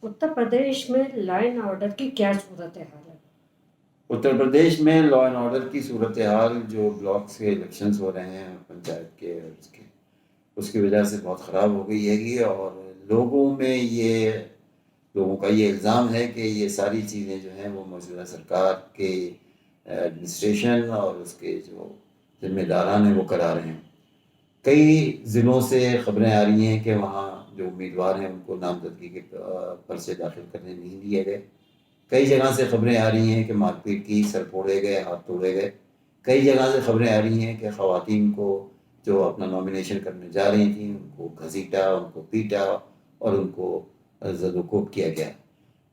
उत्तर प्रदेश में law and order की क्या सूरत हाल है? उत्तर प्रदेश में लॉ एंड ऑर्डर की सूरत हाल जो ब्लॉक्स के इलेक्शंस हो रहे हैं पंचायत के और उसकी वजह से बहुत ख़राब हो गई हैगी। और लोगों का ये इल्ज़ाम है कि ये सारी चीज़ें जो हैं वो मौजूदा सरकार के एडमिनिस्ट्रेशन और उसके जो जिम्मेदारान हैं वो करा रहे हैं। कई ज़िलों से ख़बरें आ रही हैं कि वहाँ जो उम्मीदवार हैं उनको नामजदगी के पर्चे दाखिल करने नहीं दिए गए। कई जगह से ख़बरें आ रही हैं कि मारपीट की, सर फोड़े गए, हाथ तोड़े गए। कई जगह से ख़बरें आ रही हैं कि ख़वातीन को जो अपना नॉमिनेशन करने जा रही थीं उनको घसीटा, उनको पीटा और उनको ज़द-ओ-कोब किया गया।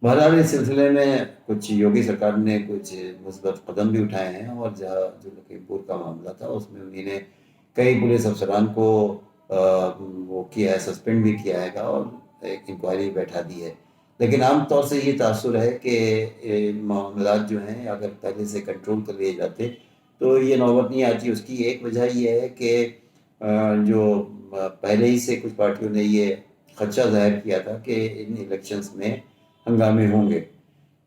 बहरहाल इस सिलसिले में कुछ योगी सरकार ने कुछ मुस्बत कदम भी उठाए हैं और जहाँ जो लखीमपुर का मामला था उसमें उन्होंने कई पुलिस अफसरान को वो किया है, सस्पेंड भी किया हैगा और एक इंक्वायरी बैठा दी है। लेकिन आम तौर से ये तासुर है कि मामलात जो हैं अगर पहले से कंट्रोल कर लिए जाते तो ये नौबत नहीं आती। उसकी एक वजह ये है कि जो पहले ही से कुछ पार्टियों ने ये खदशा ज़ाहिर किया था कि इन इलेक्शंस में हंगामे होंगे।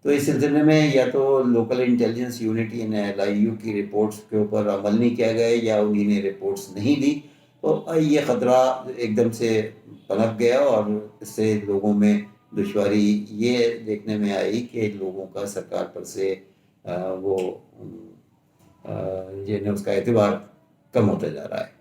तो इस सिलसिले में या तो लोकल इंटेलिजेंस यूनिट यानी LIU की रिपोर्ट्स के ऊपर अमल नहीं किया गया या उन्हीं ने रिपोर्ट्स नहीं दी, तो ये ख़तरा एकदम से पनप गया और इससे लोगों में दुश्वारी ये देखने में आई कि लोगों का सरकार पर से वो ये न उसका एतबार कम होता जा रहा है।